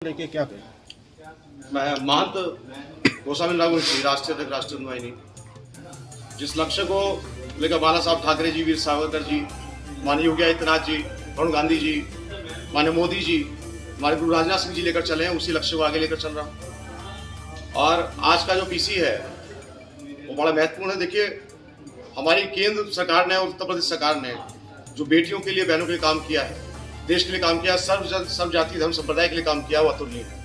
लेके क्या करें? मैं महंत गोस्वामी रघुवंशी राष्ट्रीय अध्यक्ष राष्ट्रीय हिंदू वाहिनी, जिस लक्ष्य को लेकर बाला साहब ठाकरे जी, वीर सावरकर जी, माननीय योगी आदित्यनाथ जी, वरुण गांधी जी, माननीय मोदी जी, हमारे गुरु राजनाथ सिंह जी लेकर चले हैं, उसी लक्ष्य को आगे लेकर चल रहा हूँ। और आज का जो पीसी है वो बड़ा महत्वपूर्ण है। देखिए, हमारी केंद्र सरकार ने और उत्तर प्रदेश सरकार ने जो बेटियों के लिए, बहनों के लिए काम किया है, देश के लिए काम किया, सर्व जाति धर्म संप्रदाय के लिए काम किया, वो अतुलनीय है।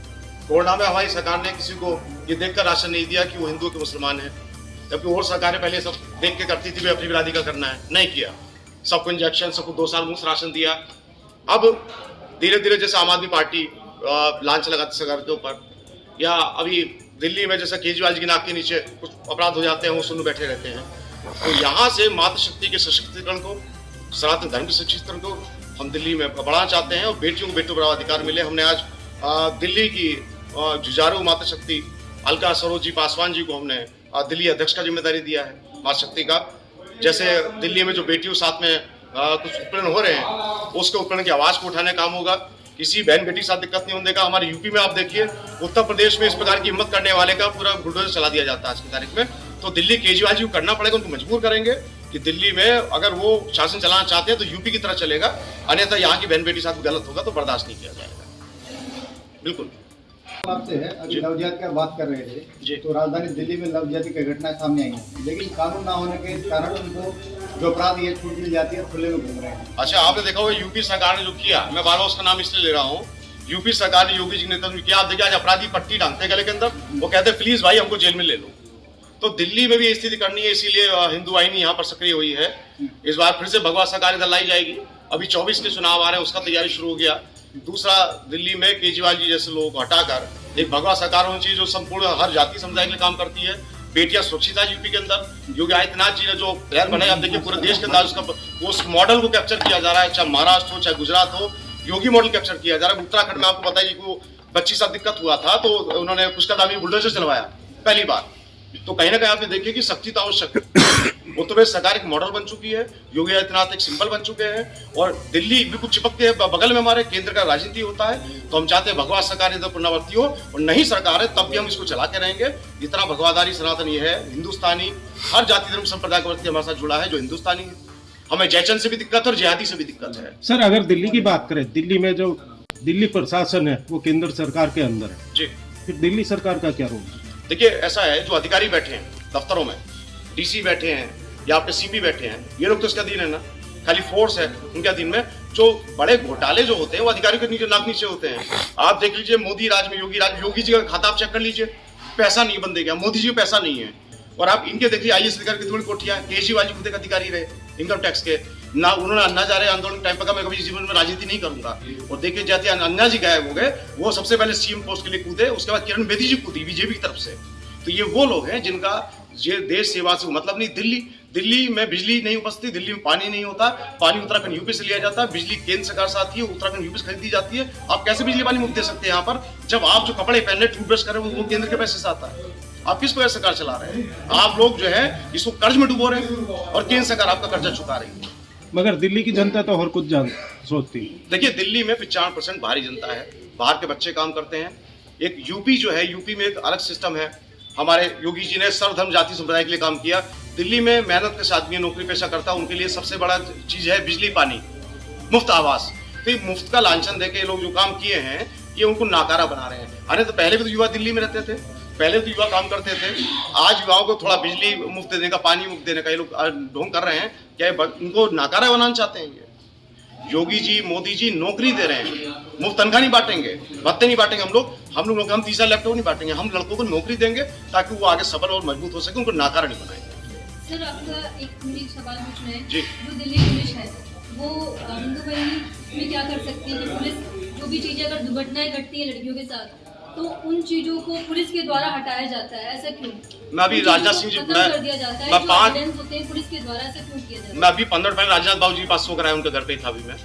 कोरोना में हमारी सरकार ने किसी को ये देखकर राशन नहीं दिया कि वो हिंदू के मुसलमान है, जबकि और सरकारें पहले सब देख के करती थी, अपनी बिरादरी का करना है, नहीं किया। सबको इंजेक्शन, सबको 2 साल मुफ्त राशन दिया। अब धीरे धीरे जैसे आम आदमी पार्टी लांच लगाती सरकार के ऊपर, या अभी दिल्ली में जैसे केजरीवाल जी की नाक के नीचे कुछ अपराध हो जाते हैं, वो सुन बैठे रहते हैं। तो यहाँ से मातृशक्ति के सशक्तिकरण को, सनातन धर्म के सशक्तिकरण को हम दिल्ली में बढ़ाना चाहते हैं और बेटियों को बेटों बराबर अधिकार मिले। हमने आज दिल्ली की जुझारू मातृशक्ति अलका सरोज पासवान जी को हमने दिल्ली अध्यक्ष का जिम्मेदारी दिया है मातृशक्ति का। जैसे दिल्ली में जो बेटियों साथ में कुछ उत्पीड़न हो रहे हैं, उसके उत्पीड़न की आवाज को उठाने का काम होगा। किसी बहन बेटी के साथ दिक्कत नहीं होने देगा। हमारे यूपी में आप देखिए, उत्तर प्रदेश में इस प्रकार की हिम्मत करने वाले का पूरा बुलडोजर चला दिया जाता है आज की तारीख में। तो दिल्ली केजरीवाल जी को करना पड़ेगा, उनको मजबूर करेंगे कि दिल्ली में अगर वो शासन चलाना चाहते हैं तो यूपी की तरह चलेगा, अन्यथा यहाँ की बहन बेटी साथ गलत होगा तो बर्दाश्त नहीं किया जाएगा। बिल्कुल। आपसे है, अभी लव जिहाद की बात कर रहे थे, तो राजधानी दिल्ली में लव जिहाद की घटनाएं सामने आई हैं, लेकिन कानून ना होने के कारण उनको जो अपराधी है छूट मिल जाती है, खुले में घूम रहे हैं। अच्छा, आपने देखा होगा यूपी सरकार ने जो किया, मैं बार बार उसका नाम इसलिए ले रहा हूँ, यूपी सरकार ने योगी जी के नेतृत्व में किया। आप देखिए, आज अपराधी पट्टी टांगते गले के अंदर, वो कहते हैं प्लीज भाई हमको जेल में ले लो। तो दिल्ली में भी स्थिति करनी है, इसीलिए हिंदू वाहिनी यहाँ पर सक्रिय हुई है। इस बार फिर से भगवा सरकार इधर लाई जाएगी। अभी 24 के चुनाव आ रहे हैं, उसका तैयारी शुरू हो गया। दूसरा, दिल्ली में केजरीवाल जी जैसे लोगों को हटाकर एक भगवा सरकार होनी चाहिए जो संपूर्ण हर जाति समुदाय के लिए काम करती है। बेटियां सुरक्षित है यूपी के अंदर। योगी आदित्यनाथ जी ने जो प्लान बनाया, आप देखिए पूरे देश के अंदर उसका उस मॉडल को कैप्चर किया जा रहा है, चाहे महाराष्ट्र हो चाहे गुजरात हो, योगी मॉडल कैप्चर किया जा रहा है। उत्तराखंड में आपको पता है कि बच्ची साथ दिक्कत हुआ था तो उन्होंने पुष्कर धामी बुलडोजर चलवाया पहली बार। तो कहीं ना कहीं आपने देखिए कि सख्ती तो आवश्यक है। उत्तर प्रदेश सरकार एक मॉडल बन चुकी है, योगी आदित्यनाथ एक सिंबल बन चुके हैं, और दिल्ली बिल्कुल चिपक के बगल में हमारे केंद्र का राजनीति होता है। तो हम चाहते हैं भगवा सरकार इधर पुनरावृत्ति हो, और नहीं सरकार है तब भी हम इसको चला के रहेंगे। इतना भगवादारी सनातन ये है, हिंदुस्तानी हर जाति धर्म संप्रदाय का व्यक्ति हमारे साथ जुड़ा है जो हिंदुस्तानी है। हमें जयचंद से भी दिक्कत है और जिहादी से भी दिक्कत है। सर, अगर दिल्ली की बात करें, दिल्ली में जो दिल्ली प्रशासन है वो केंद्र सरकार के अंदर है जी, फिर दिल्ली सरकार का क्या रोल है? देखिए, ऐसा है, जो अधिकारी बैठे हैं दफ्तरों में, डीसी बैठे हैं या आपके सीपी बैठे हैं, ये लोग तो इसके अधीन है ना, खाली फोर्स है उनके अधीन में। जो बड़े घोटाले जो होते हैं वो अधिकारियों के नीचे नाक नीचे होते हैं। आप देख लीजिए मोदी राज में, योगी जी का खाता आप चेक कर लीजिए, पैसा नहीं बंदे गया, मोदी जी को पैसा नहीं है। और आप इनके देखिए IAS अधिकारी की थोड़ी कोठियां, केजरीवाल जी खुद एक अधिकारी रहे इनकम टैक्स के ना, उन्होंने अन्ना जा रहे आंदोलन टाइम पर कहा मैं कभी जीवन में राजनीति नहीं करूंगा। और देखिए जाते अन्ना जी गायब हो गए, वो सबसे पहले सीएम पोस्ट के लिए कूदे, उसके बाद किरण बेदी जी कूदी बीजेपी की तरफ से। तो ये वो लोग हैं जिनका ये देश सेवा से मतलब नहीं। दिल्ली में बिजली नहीं उपजती, दिल्ली में पानी नहीं होता, पानी उत्तराखंड यूपी से लिया जाता है, बिजली केंद्र सरकार से आती है, उत्तराखंड यूपी से खरीदी जाती है। आप कैसे बिजली पानी मुफ्त दे सकते हैं यहाँ पर, जब आप जो कपड़े पहन रहे, टूथब्रश कर रहे हैं, वो केंद्र के पैसे से आता है। आप किस प्रकार सरकार चला रहे हैं? आप लोग जो है इसको कर्ज में डुबो रहे हैं और केंद्र सरकार आपका कर्जा चुका रही है। मगर दिल्ली की जनता तो और कुछ सोचती है। देखिए, दिल्ली में 95% बाहरी जनता है, बाहर के बच्चे काम करते हैं। एक यूपी जो है, यूपी में एक अलग सिस्टम है। हमारे योगी जी ने सर्वधर्म जाति संप्रदाय के लिए काम किया। दिल्ली में मेहनत के आदमी नौकरी पेशा करता है, उनके लिए सबसे बड़ा चीज है बिजली पानी, मुफ्त आवास। तो मुफ्त का लांछन देके लोग जो काम किए हैं ये उनको नाकारा बना रहे हैं। अरे तो पहले भी तो युवा दिल्ली में रहते थे, पहले तो युवा काम करते थे। आज युवाओं को थोड़ा बिजली मुफ्त देने का, पानी मुफ्त देने का ये लोग ढोंग कर रहे हैं। क्या उनको नाकारा बनाना चाहते हैं? ये योगी जी, मोदी जी नौकरी दे रहे हैं, मुफ्त तनख्वाह नहीं बांटेंगे, भत्ते नहीं बांटेंगे। हम 30 लैपटॉप नहीं बांटेंगे, हम लड़कों को नौकरी देंगे ताकि वो आगे सबल और मजबूत हो सके, उनको नाकारा नहीं बनाएंगे। सर, आपका एक सवाल पूछना है जी। जो दिल्ली पुलिस है वो हिंदू वाहिनी में क्या कर सकती है कि पुलिस जो भी चीजें अगर दुर्घटनाएं घटती है लड़कियों के साथ तो उन चीजों को पुलिस के द्वारा हटाया जाता है, ऐसा क्यों? मैं अभी राजनाथ सिंह जी, कर दिया जाता है, मैं जो 5 एविडेंस होते हैं पुलिस के द्वारा, ऐसा क्यों किया जाता है? मैं अभी 15 पहले राजनाथ बाबू जी के पास सो कराया, उनके घर पे था अभी मैं,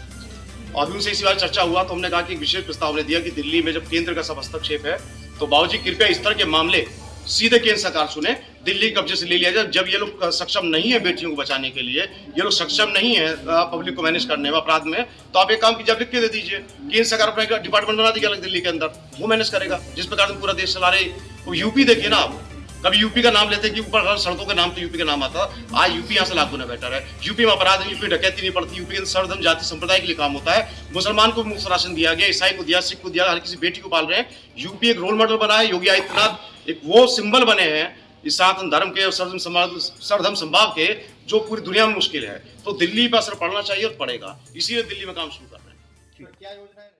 और अभी उनसे इसी बार चर्चा हुआ तो हमने कहा कि एक विशेष प्रस्ताव हमने दिया कि दिल्ली में जब केंद्र का सब हस्तक्षेप है तो बाबूजी कृपया इस तरह के मामले सीधे केंद्र सरकार सुने, दिल्ली कब्जे से ले लिया जाए। जब ये लोग सक्षम नहीं है बेटियों को बचाने के लिए, ये लोग सक्षम नहीं है पब्लिक को मैनेज करने में, अपराध में, तो आप एक काम कीजिए, आप लिख के दे दीजिए। केंद्र सरकार अपना डिपार्टमेंट बना दीजिए अलग दिल्ली के अंदर, वो मैनेज करेगा, जिस प्रकार से पूरा देश चला रहे। तो यूपी देखिए ना आप, कभी यूपी का नाम लेते कि ऊपर हर सड़कों के नाम तो यूपी का नाम आता, आज यूपी यहाँ से लाख गुना बेटर है। यूपी में अपराध है, यूपी डकैती नहीं पड़ती, यूपी के सर्वधर्म जाति संप्रदाय के लिए काम होता है। मुसलमान को मुफ्त राशन दिया गया, ईसाई को दिया, सिख को दिया, हर किसी बेटी को पाल रहे हैं। यूपी एक रोल मॉडल बना है, योगी आदित्यनाथ एक वो सिंबल बने हैं इस सनातन धर्म के और सर्वधर्म संभाव के, जो पूरी दुनिया में मुश्किल है। तो दिल्ली पर असर पड़ना चाहिए और पड़ेगा, इसीलिए दिल्ली में काम शुरू कर रहे हैं। क्या योजना है?